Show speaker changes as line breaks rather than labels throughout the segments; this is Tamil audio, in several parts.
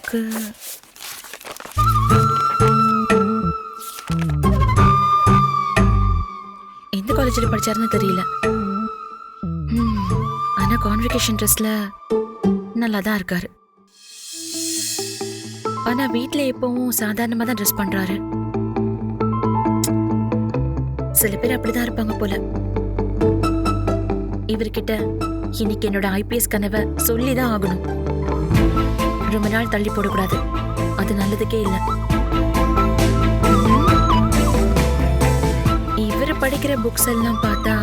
புக்கு எந்த காலேஜில் படிச்சாருன்னு தெரியல. ஆனா கான்வெகேஷன் ட்ரெஸ்ல நல்லா தான் இருக்காரு. ஆனா வீட்ல எப்பவும் சாதாரணமா தான் ட்ரெஸ் பண்றாரு. சில பேர் அப்படிதான் இருப்பாங்க போல. இவர்கிட்ட இன்னைக்கு என்னோட ஐபிஎஸ் கனவை சொல்லிதான் ஆகணும். ரொம்ப நாள் தள்ளி போடக்கூடாது, அது நல்லதுக்கே இல்லை. இவர் படிக்கிற புக்ஸ் எல்லாம் பார்த்தா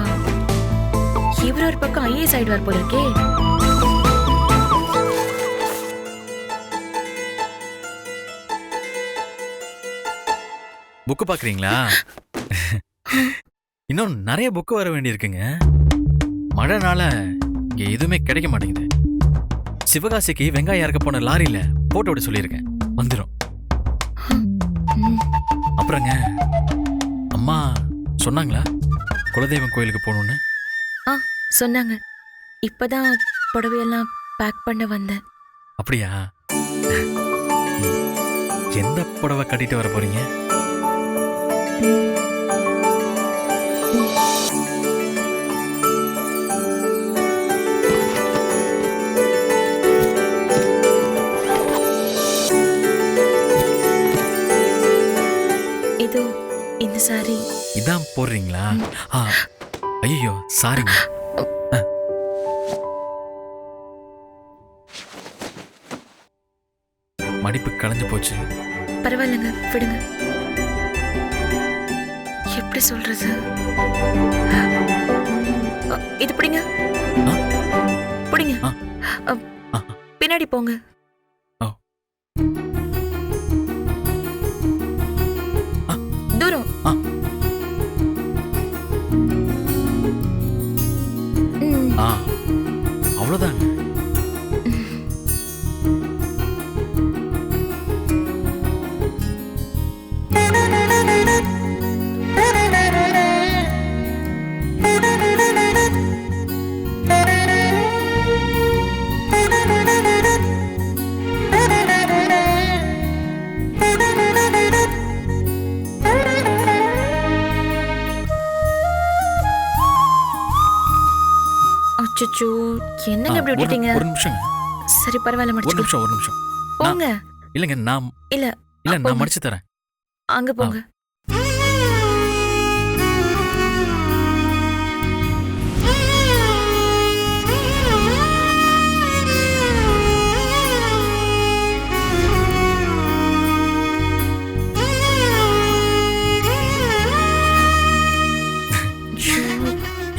இவர் ஒரு பக்கம் ஐஏஎஸ் ஆயிடுவார் போல இருக்கே.
புக்கு பாக்குறீங்களா? இன்னும் நிறைய புக்கு வர வேண்டியிருக்குங்க. மழைனால இங்க எதுவுமே கிடைக்க மாட்டேங்குது. சிவகாசிக்கு வெங்காயம் இறக்க போன லாரியில போட்டு விட சொல்லியிருக்கேன், வந்துடும். அப்புறங்க அம்மா சொன்னாங்களா குலதெய்வம் கோயிலுக்கு போகணும்னு?
சொன்னாங்க. இப்பதான் புடவையெல்லாம் பேக் பண்ண வந்தேன்.
அப்படியா? எந்த புடவை கட்டிட்டு வர போறீங்க?
இதோ இந்த சாரி.
இதான் போடுறீங்களா? ஐயோ சாரிங்க. மடிப்பு களைஞ்சு போச்சு.
பரவாயில்லைங்க, விடுங்க. எப்படி சொல்றது? இது பிடிங்க, பிடிங்க. பின்னாடி போங்க. தூரம்.
அவ்வளவுதாங்க.
அச்சச்சோ, என்னங்க இப்படி விட்டுட்டீங்க?
ஒரு நிமிஷம்.
சரி பரவாயில்ல,
ஒரு நிமிஷம் ஒரு நிமிஷம்
போங்க.
இல்லங்க நான்
இல்ல
நான் மடிச்சு தரேன்.
அங்க போங்க.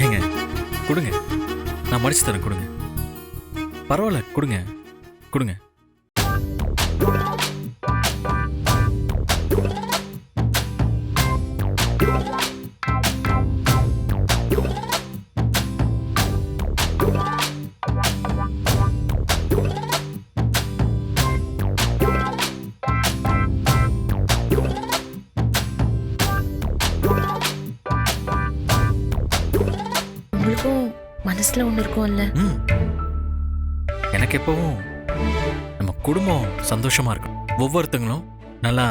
ஏங்க கொடுங்க, நான் மடிச்சு தரேன். கொடுங்க, பரவாயில்ல, கொடுங்க கொடுங்க.
உங்களுக்கும் மனசுல ஒண்ணு இருக்கும்ல?
எனக்கு எப்பவும் நம்ம குடும்பம் சந்தோஷமா இருக்கணும், ஒவ்வொருத்தங்களும் நல்லா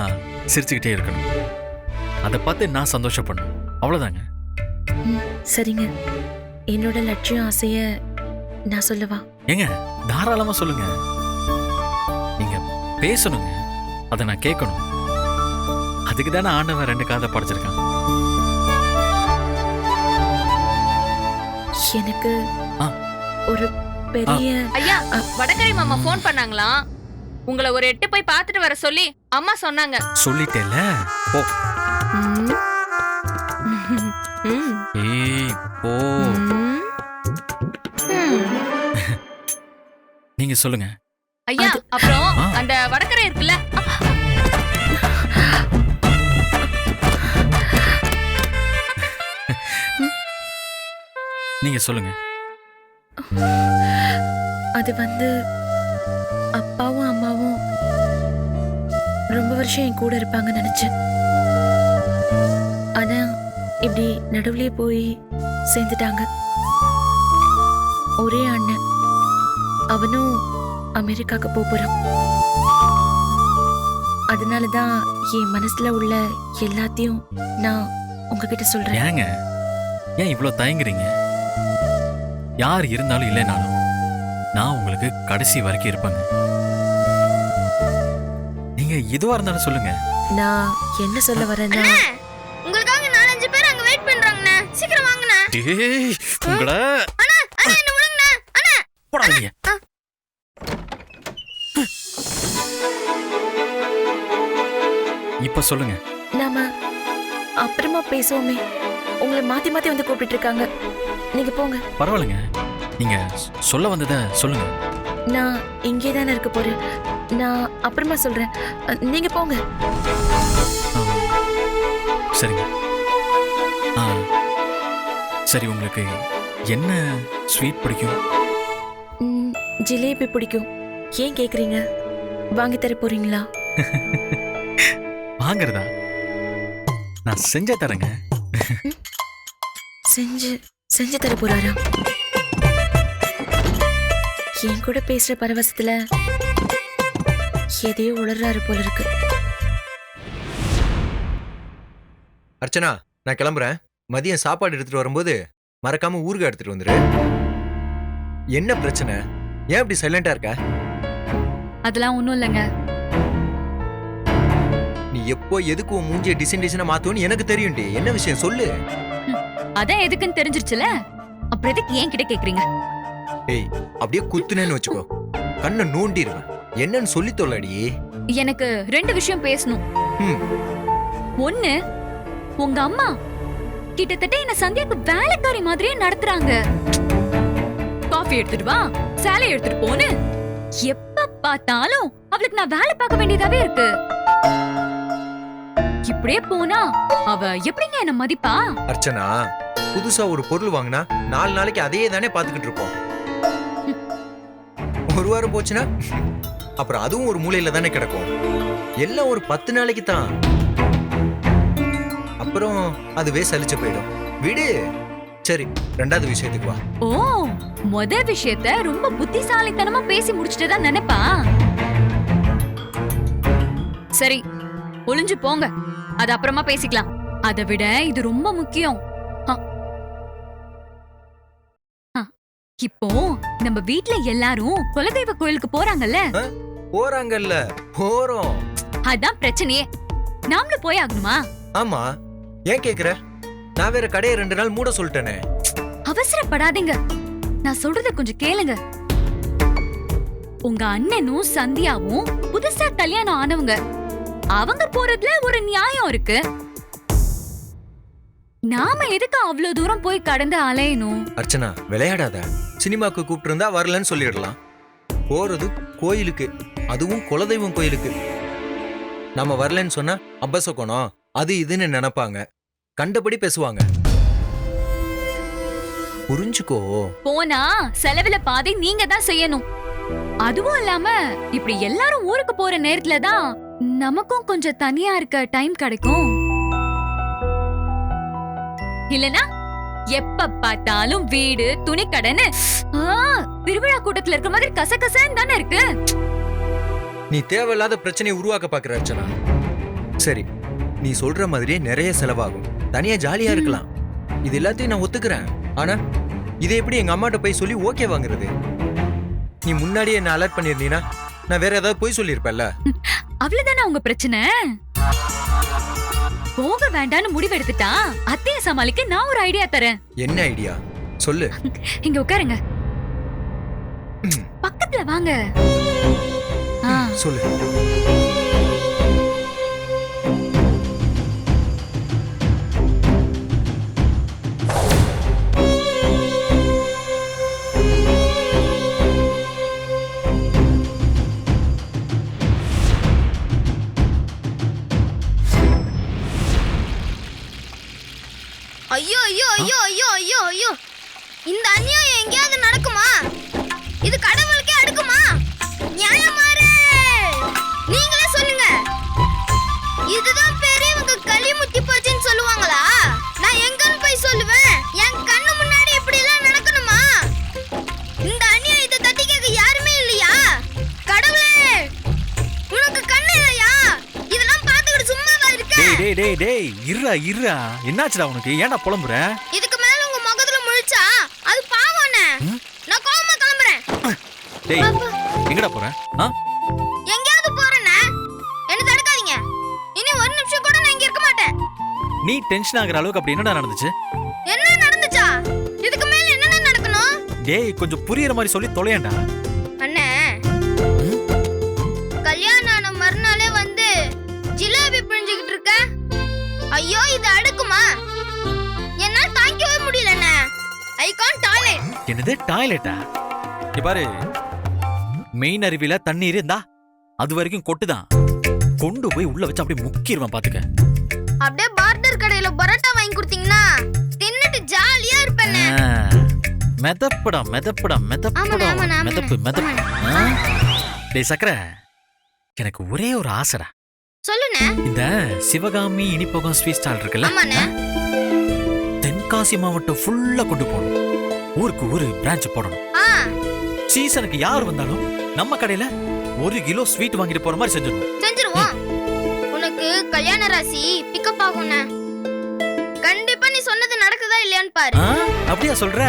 சிரிச்சுக்கிட்டே இருக்கணும். அதை பார்த்து நான் சந்தோஷப்படணும், அவ்வளவுதாங்க.
சரிங்க, என்னோட லட்சியம் ஆசைய நான் சொல்லவா?
ஏங்க தாராளமா சொல்லுங்க. நீங்க பேசணுங்க, அதை நான் கேட்கணும். அதுக்கு தானே ஆண்டவன் 2 காதை படைச்சிருக்கான்.
எனக்கு ஒரு பெரிய
ஐயா, வடகரை மாமா போன் பண்ணாங்களா? உங்களை ஒரு 8 போய் பார்த்துட்டு வர சொல்லி அம்மா சொன்னாங்க.
சொல்லிட்டேல, போ. ஏய் போ. நீங்க சொல்லுங்க
ஐயா. அப்புறம் அந்த வடகரை இருக்குல்ல,
நீங்க சொல்லுங்க.
அது வந்து அப்பாவும் அம்மாவும் ரொம்ப வருஷம் என் கூட இருப்பாங்கன்னு நினைச்சேன். ஆனா இப்படி நடுவுலயே போய் சேர்ந்துட்டாங்க. ஒரே அண்ணன், அவனும் அமெரிக்காக்கு போறான். அதனாலதான் என் மனசுல உள்ள எல்லாத்தையும் நான் உங்ககிட்ட சொல்றேன்.
ஏங்க ஏன் இவ்வளோ தயங்குறீங்க? யார் இருந்தாலும் இல்லைனாலும் நான் உங்களுக்கு கடைசி வரைக்கும் இருப்பேங்க. நீங்க எதுவா இருந்தாலும் சொல்லுங்க.
நான் என்ன சொல்ல வரேன்னா,
உங்களுக்காக 4-5 பேர் அங்க வெயிட் பண்றாங்கண்ணே. சீக்கிரம் வாங்கண்ணே.
டேய் உங்கள
அண்ணா அண்ணா என்ன விடுங்கண்ணே. அண்ணா
போடா வெளிய. இப்ப சொல்லுங்க.
நாம அப்புறமா பேசுவோமே. உங்களை மாத்தி மாத்தி வந்து கூப்பிட்டு இருக்காங்க. நீங்க போங்க.
பரவாயில்லைங்க. நீங்க சொல்ல வந்ததை சொல்லுங்க.
நான் இங்கே தானே இருக்க போறேன். நான் அப்புறமா சொல்றேன். நீங்க போங்க.
சரிங்க. சரி, உங்களுக்கு என்ன ஸ்வீட் பிடிக்கும்?
ஜிலேபி பிடிக்கும். ஏன் கேக்குறீங்க? வாங்கி தர போறீங்களா?
வாங்குறதா? நான் செஞ்ச தரேங்க.
செஞ்சு தர போறாரா? என் கூட பேசுற பரவசத்துல எதையோ உளறாரு போல இருக்கு.
அர்ச்சனா, நான் கிளம்புறேன். மதியம் சாப்பாடு எடுத்துட்டு வரும்போது மறக்காம ஊறுகாய் எடுத்துட்டு வந்துரு. என்ன பிரச்சனை? ஏன் இப்படி சைலண்டா இருக்க?
அதெல்லாம் ஒண்ணும் இல்லைங்க.
நீ எப்போ எதுக்கு உன் மூஞ்சிய டிசைனா மாத்துவன்னு எனக்கு தெரியும்டி. என்ன விஷயம் சொல்லு.
அதான் எதுக்குன்னு தெரிஞ்சிருச்சுல, அப்புறம் எதுக்கு ஏன் கிட்ட கேக்குறீங்க?
ஏய், அப்படியே குத்துனேன்னு வச்சுக்கோ, கண்ணை நோண்டிடுவேன். என்னன்னு சொல்லி தொல்லடி.
எனக்கு 2 விஷயம் பேசணும்.
ம்.
ஒண்ணு, உங்க அம்மா கிட்டத்தட்ட என்ன சந்தியாக்கு வேலைக்காரி மாதிரியே நடத்துறாங்க. காஃபி எடுத்துட்டு வா, சேலை எடுத்துட்டு போன்னு எப்ப பார்த்தாலும் அவளுக்கு நான் வேலை பார்க்க வேண்டியதாவே இருக்கு. இப்படியே போனா அவ எப்படிங்க என்ன மதிப்பா?
அர்ச்சனா, புதுசா ஒரு பொருள் வாங்கினா 4 நாளைக்கு அதையே தானே பாத்துக்கிட்டு இருப்போம். ஒரு வாரம் போச்சுன்னா அப்புறம் அதுவும் ஒரு மூலையில தானே கிடக்கும். எல்லாம் ஒரு 10 நாளைக்கு தான். அப்புறம் அதுவே சலிச்சு போயிடும். விடு. சரி, 2வது விஷயத்துக்கு வா.
ஓ, முத விஷயத்த ரொம்ப புத்திசாலித்தனமா பேசி முடிச்சிட்டதா நினைப்பா? சரி, ஒளிஞ்சு போங்க. அது அப்புறமா பேசிக்கலாம். அதை விட இது ரொம்ப முக்கியம். இப்போ நம்ம வீட்ல எல்லாரும் குலதெய்வ கோயிலுக்கு போறாங்கல்ல?
போறாங்கல்ல, போறோம்.
அதான் பிரச்சனையே. நாமளும் போய் ஆகணுமா?
ஆமா, ஏன் கேக்குற? நான் வேற கடையை 2 நாள் மூட சொல்லிட்டேனே.
அவசரப்படாதீங்க, நான் சொல்றத கொஞ்சம் கேளுங்க. உங்க அண்ணனும் சந்தியாவும் புதுசா கல்யாணம் ஆனவங்க. அவங்க போறதுல ஒரு நியாயம் இருக்கு. நாம எதுக்கு அவ்வளவு தூரம் போய் கடந்து அலையணும்?
அர்ச்சனா, விளையாடாத. சினிமாக்கு கூப்பிட்டு இருந்தா வரலன்னு சொல்லிடலாம். போறது கோயிலுக்கு, அதுவும் குலதெய்வம் கோயிலுக்கு. நம்ம வரலன்னு சொன்னா அபசகுணம் அது இதுன்னு நினைப்பாங்க. கண்டபடி பேசுவாங்க. புரிஞ்சுக்கோ.
போனா செலவுல பாதி நீங்க தான் செய்யணும். அதுவும் இல்லாம இப்படி எல்லாரும் ஊருக்கு போற நேரத்துல தான் நமக்கும் கொஞ்சம் தனியா இருக்க டைம் கிடைக்கும். இல்லனா எப்ப பார்த்தாலும் வீடு, துணி கடைன்னு திருவிழா கூட்டத்துல இருக்க மாதிரி கசகசன்னு தானே இருக்கு.
நீ தேவையில்லாத பிரச்சனையை உருவாக்க பாக்குற அர்ச்சனா. சரி, நீ சொல்ற மாதிரியே நிறைய செலவாகும். தனியா ஜாலியா இருக்கலாம். இது எல்லாத்தையும் நான் ஒத்துக்கிறேன். ஆனா இதை எப்படி எங்க அம்மாட்ட போய் சொல்லி ஓகே வாங்குறது? நீ முன்னாடியே என்ன அலர்ட் பண்ணிருந்தீனா நான் வேற ஏதாவது போய் சொல்லிருப்பேன்ல.
அவ்வளவுதானே உங்க பிரச்சனை? போக வேண்டான்னு முடிவெடுத்துட்டா அத்தைய சமாளிக்க நான் ஒரு ஐடியா தரேன்.
என்ன ஐடியா சொல்லு.
இங்க உட்காருங்க, பக்கத்துல வாங்க.
சொல்லு.
ஐயோ ஐயோ ஐயோ ஐயோ ஐயோ ஐயோ, இந்த அநியாயம் எங்கேயாவது நடக்குமா? இது கடவுளுக்கே அடுக்குமா? நியாயமாறு நீங்களே சொல்லுங்க. இதுதான் பெரியவங்க களி முத்தி போச்சுன்னு சொல்லுவாங்களா? நான் எங்கன்னு போய் சொல்லுவேன்? என் கண்ணு முன்னாடி இப்படி எல்லாம் நடக்கணுமா? இந்த அநியாயத்தை தட்டி கேட்க யாருமே இல்லையா? கடவுளே, உனக்கு கண்ணு இல்லையா?
டேய் டேய் டேய் இருடா இருடா, என்னாச்சுடா உனக்கு? ஏன்டா புலம்புற?
இதுக்கு மேல உங்க முகத்துல முழிச்சா அது பாவம்ண்ணே. நான் கோவமா கிளம்புறேன்.
டேய் எங்கடா போற?
எங்கேயாவது போறேண்ணே, என்ன தடுக்காதீங்க. இனி ஒரு நிமிஷம் கூட நான் இங்க இருக்க மாட்டேன்.
நீ டென்ஷன் ஆகுற அளவுக்கு அப்படி என்னடா நடந்துச்சு?
என்ன நடந்துச்சா? இதுக்கு மேல என்னென்ன நடக்கணும்?
டேய் கொஞ்சம் புரியுற மாதிரி சொல்லி தொலையேன்டா.
அண்ணே, கல்யாணம் ஆன மறுநாளே வந்து ஜிலேபி பிழிஞ்சுக்கிட்டு இருக்க. ஐயோ இது அடுக்குமா? என்னால தாங்கிக்கவே முடியல அண்ணே. I can't toilet.
என்னது டாய்லெட்டா? இங்க பாரு, மெயின் அருவில தண்ணீர் இருந்தா அது வரைக்கும் கொட்டுதான். கொண்டு போய் உள்ள வச்சு அப்படியே முக்கிடுவேன் பாத்துக்க.
அப்படியே பார்டர் கடையில பரோட்டா வாங்கி கொடுத்தீங்கன்னா தின்னுட்டு ஜாலியா இருப்பேனே.
மெதப்படா மெதப்படா மெதப்படா மெதப்பு மெதப்பு. டேய் சக்கரை, எனக்கு ஒரே ஒரு ஆசைடா.
சொல்லுண்ணே.
இந்த சிவகாமி இனிப்பகம் ஸ்வீட் ஸ்டால் இருக்குல்ல,
ஆமாண்ணே.
தென்காசி மாவட்டம் ஃபுல்லா கொண்டு போகணும். ஊருக்கு ஒரு பிரான்ச் போடணும். சீசனுக்கு யார் வந்தாலும் நம்ம கடையில 1 கிலோ ஸ்வீட் வாங்கிட்டு போற மாதிரி
செஞ்சிருவோம். உனக்கு கல்யாண ராசி பிக்கப் ஆகும்ண்ணே. கண்டிப்பா நீ சொன்னது நடக்குதா இல்லையான்னு பாரு.
அப்படியா சொல்ற?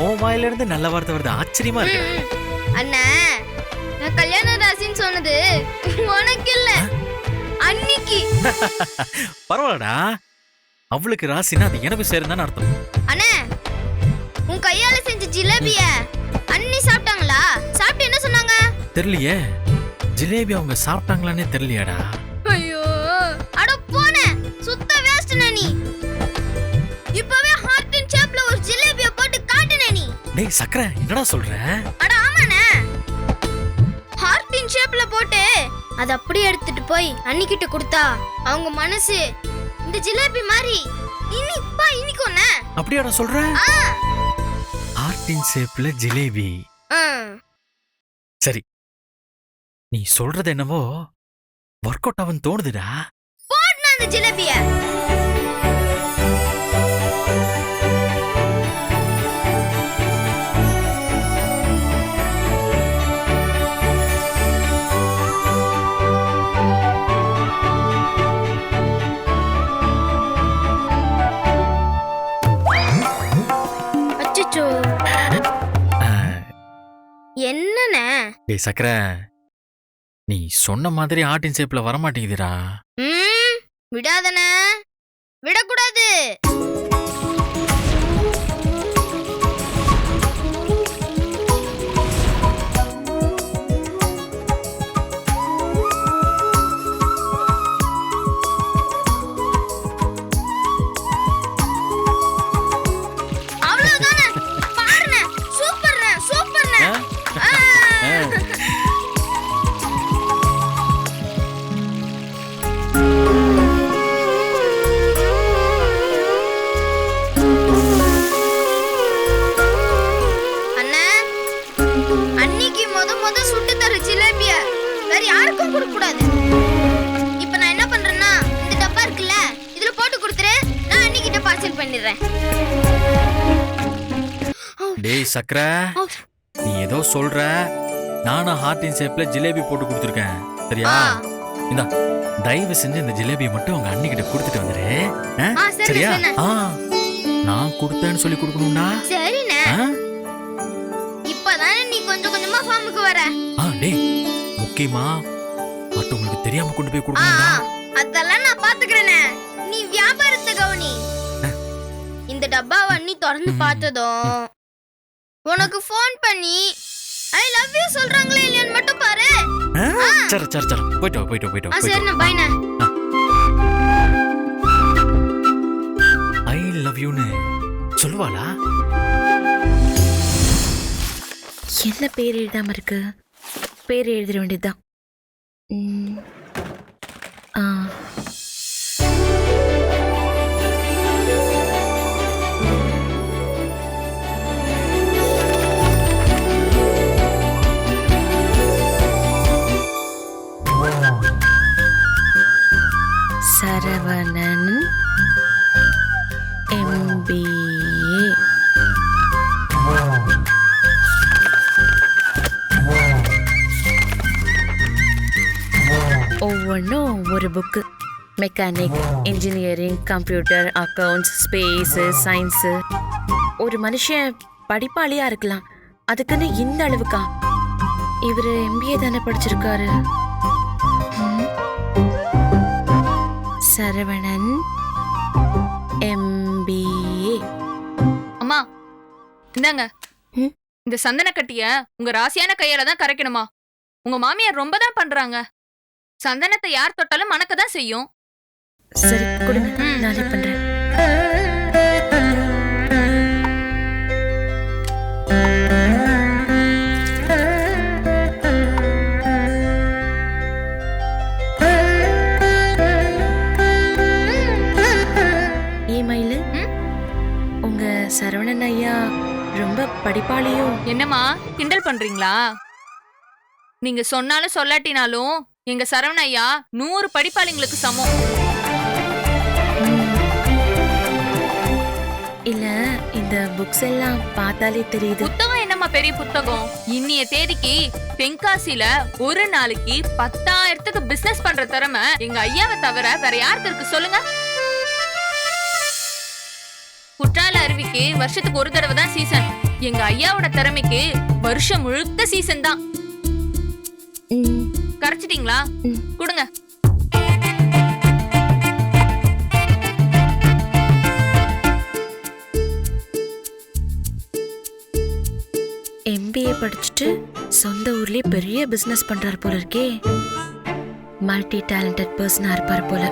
உன் வாயில இருந்து நல்ல வார்த்தை வருது, ஆச்சரியமா இருக்கு.
அண்ணா, நான் கல்யாண ராசின்னு சொன்னது உனக்கு இல்ல, அன்னிக்கு.
பரவாயில்லடா, அவளுக்கு ராசினா அது எனக்கு சேருந்தான்னு அர்த்தம்.
அண்ணா, உன் கையால செஞ்ச ஜிலேபிய அண்ணி சாப்பிட்டாங்களா? சாப்பிட்டு என்ன சொன்னாங்க?
தெரியலையே. ஜிலேபி அவங்க சாப்பிட்டாங்களானே தெரியலையாடா.
ஐயோ, அட போனே, சுத்த வேஸ்ட்னே நீ. இப்பவே ஹார்ட் இன் ஷேப்ல ஒரு ஜிலேபிய போட்டு காட்டுனே நீ.
டேய் சக்கரை, என்னடா சொல்ற?
அட ஆமாண்ணே, ஹார்ட் இன் ஷேப்ல போட்டு அத அப்படியே எடுத்துட்டு போய் அன்னிக்கிட்ட கொடுத்தா அவங்க மனசு இந்த ஜிலேபி மாதிரி இனிப்பா இனிக்கும்ண்ணே.
அப்படியாடா சொல்ற? ஹார்ட்டின் ஷேப்ல ஜிலேபி. சரி, நீ சொல்றது என்னவோ ஒர்க் அவுட் ஆகும் தோணுதுடா.
போடுனா அந்த ஜிலேபிய. அச்சச்சோ, என்னண்ணே?
டேய் சக்கரை, நீ சொன்ன மாதிரி ஹார்ட்டின் ஷேப்ல வர மாட்டேங்குதுடா.
விடாதண்ணே, விடக்கூடாது. அவ்வளவுதானே, பாருண்ணே, சூப்பர்ண்ணே, சூப்பர்ண்ணே. அண்ணா, அன்னிக்கு முத சுட்டு தர ஜிலேபிய வேற யாருக்கும் கொடுக்க கூடாது. இப்ப நான் என்ன பண்றேன்னா, இந்த டப்பா இருக்குல்ல, இதுல போட்டு கொடுத்துரு. நான் அன்னிக்கிட்ட பார்சல் பண்ணிடுறேன்.
டேய் சக்கரை, நீ ஏதோ சொல்ற. நானும் ஹார்ட்டின் ஷேப்ல ஜிலேபி போட்டு கொடுத்துருக்கேன், சரியா? இந்தா, தயவு செஞ்சு இந்த ஜிலேபியை மட்டும் உங்க அண்ணிக்கிட்ட கொடுத்துட்டு வந்துரு. சரியா? நான் கொடுத்தேன்னு சொல்லி கொடுக்கணும்டா.
சரிண்ணே. இப்பதானே நீ கொஞ்சம் கொஞ்சமா ஃபார்முக்கு வர.
டேய், முக்கியமா மத்தவங்களுக்கு தெரியாம கொண்டு போய் கொடுக்கணும்.
அதெல்லாம் நான் பாத்துக்கிறேனே, நீ வியாபாரத்தை கவனி. இந்த டப்பாவை அண்ணி திறந்து பார்த்ததும் உனக்கு ஃபோன் பண்ணி ஐ லவ் யூ சொல்றாங்களே இல்லையான்னு மட்டும் பாரு.
சரி சரி சரி, போய்ட்டு வா.
சரிண்ணா, பாய்ண்ணா.
ஐ லவ் யூன்னு சொல்லுவாளா?
என்ன பேர் எழுதாம இருக்கு? பேர் எழுதிட வேண்டியதுதான். சரவணன் MBA. ஒவ்வொன்றும் ஒரு book. Mechanic, engineering, computer, accounts, space, science. ஒரு மனுஷன் படிப்பாளியா இருக்கலாம், அதுக்குன்னு இந்த அளவுக்கா? இவரு MBA தானே படிச்சிருக்காரு. சரவணன் MBA.
அம்மா இந்தாங்க.
ம்?
இந்த சந்தன கட்டிய உங்க ராசியான கையால தான் கரைக்கணுமா? உங்க மாமியார் ரொம்ப தான் பண்றாங்க. சந்தனத்தை யார் தொட்டாலும் மணக்க தான் செய்யும்.
சரி கொடுங்க, நானே பண்றேன். மயிலு, உங்க சரவணன் ஐயா ரொம்ப படிப்பாளியும்.
என்னம்மா கிண்டல் பண்றீங்களா? நீங்க சொன்னாலும் சொல்லாட்டினாலும் எங்க சரவண ஐயா 100 படிப்பாளிங்களுக்கு சமம்.
இல்ல, இந்த புக்ஸ் எல்லாம் பார்த்தாலே தெரியுது.
புத்தகம் என்னம்மா பெரிய புத்தகம்? இன்னிய தேதிக்கு தென்காசியில ஒரு நாளைக்கு 10,000க்கு பிசினஸ் பண்ற திறமை எங்க ஐயாவை தவிர வேற யாருக்கு இருக்கு சொல்லுங்க? குற்றால அருவிக்கு வருஷத்துக்கு ஒரு தடவை தான் சீசன். எங்க ஐயாவோட திறமைக்கு வருஷம் முழுக்க சீசன் தான். கரைச்சிட்டீங்களா? கொடுங்க.
MBA படிச்சுட்டு சொந்த ஊர்லயே பெரிய பிசினஸ் பண்றாரு போல இருக்கே. மல்டி டேலண்டட் பர்சனா இருப்பார் போல.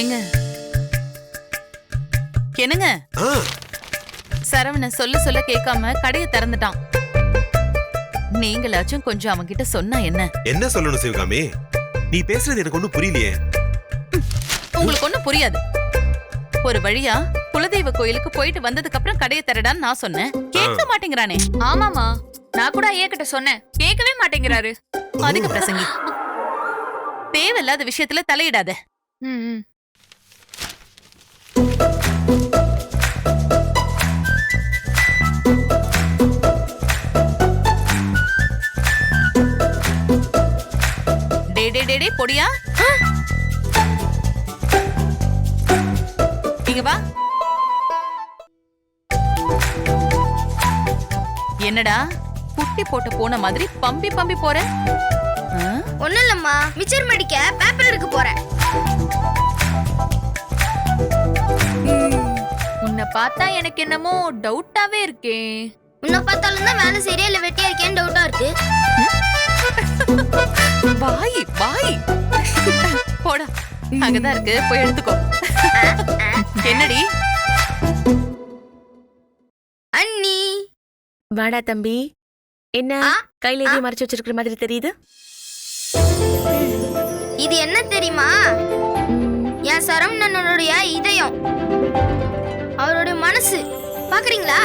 ஏங்க என்னங்க, சரவண சொல்ல கேட்காம கடையை திறந்துட்டான். நீங்களாச்சும் கொஞ்சம் அவன்கிட்ட சொன்னா என்ன?
என்ன சொல்லணும் சிவகாமி? நீ பேசுறது எனக்கு ஒண்ணும் புரியலையே.
உங்களுக்கு ஒண்ணும் புரியாது. ஒரு வழியா குலதெய்வ கோயிலுக்கு போயிட்டு வந்ததுக்கு அப்புறம் கடையை திறடான்னு நான் சொன்னேன். கேட்க மாட்டேங்கிறானே.
ஆமாமா, நான் கூட ஐயா கிட்ட சொன்னேன், கேட்கவே மாட்டேங்கிறாரு.
அதிக பிரசங்கி. தேவையில்லாத விஷயத்துல தலையிடாத.
ம்.
டே பொடியா, இங்க வா. என்னடா குட்டி போட்ட போன மாதிரி பம்பி போற?
ஒண்ணும் இல்லம்மா, மிச்சர் மடிக்க பேப்பர் எடுக்க போறேன்.
உன்னை பார்த்தா எனக்கு என்னமோ டவுட்டாவே இருக்கே.
உன்னை பார்த்தாலும் தான் வேலை சரியா இல்ல வெட்டியா இருக்கேன்னு டவுட்டா இருக்கு.
வாய் போடா, அங்கதான் இருக்கு, போய் எடுத்துக்கோ. என்னடி
அண்ணி?
வாடா தம்பி. என்ன கையில எதையும் மறைச்சு வச்சிருக்கிற மாதிரி தெரியுது?
இது என்ன தெரியுமா? என் சரவணனுடைய இதயம், அவருடைய மனசு. பாக்குறீங்களா?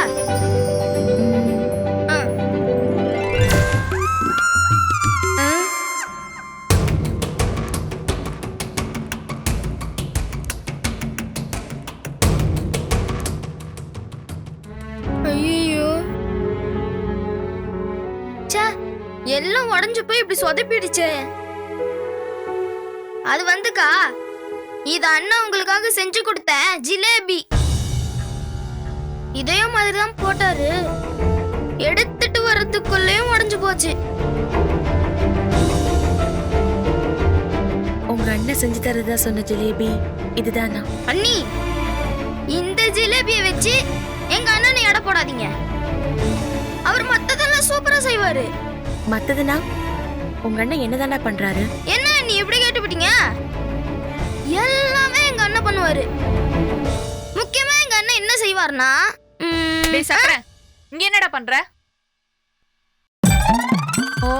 ஐயோ, எல்லாம் உடைஞ்சு போய் இப்படி சொதப்பிடுச்சே. அது வந்துக்கா, இது அண்ணா உங்களுக்காக செஞ்சு கொடுத்த ஜிலேபி. இதே மாதிரிதான் போட்டாரு, எடுத்துட்டு வரதுக்குள்ளேயும் உடைஞ்சு போச்சு.
உங்க அண்ணன் செஞ்சு தரதா சொன்ன ஜிலேபி இதுதானா?
அண்ணி, இந்த ஜிலேபியை வச்சு எங்க அண்ணனை எடை போடாதீங்க. அவர் மத்ததெல்லாம் சூப்பரா செய்வாரு.
மத்ததுனா உங்க அண்ணன் என்னதானா பண்றாரு?
என்ன நீ எப்படி கேட்டுப்பிட்டீங்க? எல்லாமே எங்க அண்ணன் பண்ணுவாரு. முக்கியமா எங்க அண்ணன் என்ன செய்வார்னா,
டேய் சக்கரை, இங்க என்னடா பண்ற? ஓ,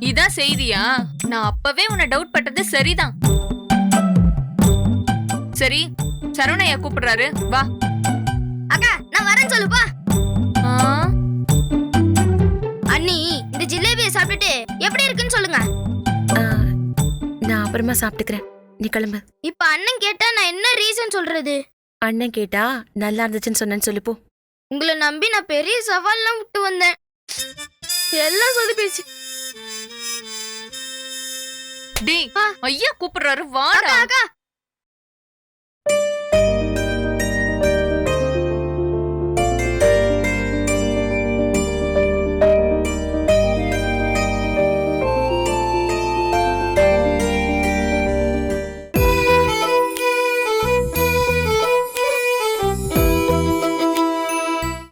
இதான் செய்தியா? நான் அப்பவே உன்னை டவுட் பட்டது சரிதான். சரி, சரவணையா கூப்பிடுறாரு, வா.
அக்கா நான் வரேன்னு சொல்லுப்பா. அண்ணி, இந்த ஜிலேபியை சாப்பிட்டுட்டு எப்படி இருக்குன்னு சொல்லுங்க.
நான் அப்புறமா சாப்பிட்டுக்கிறேன், நீ கிளம்பு.
இப்ப அண்ணன் கேட்டா நான் என்ன ரீசன் சொல்றது?
அண்ணன் கேட்டா நல்லா இருந்துச்சுன்னு சொன்னேன்னு சொல்லிப்போ.
உங்களை நம்பி நான் பெரிய சவால்லாம் விட்டு வந்தேன், எல்லாம் சொதப்பிடுச்சு.
டேய் ஐயா கூப்பிடுறாரு வாடா
அக்கா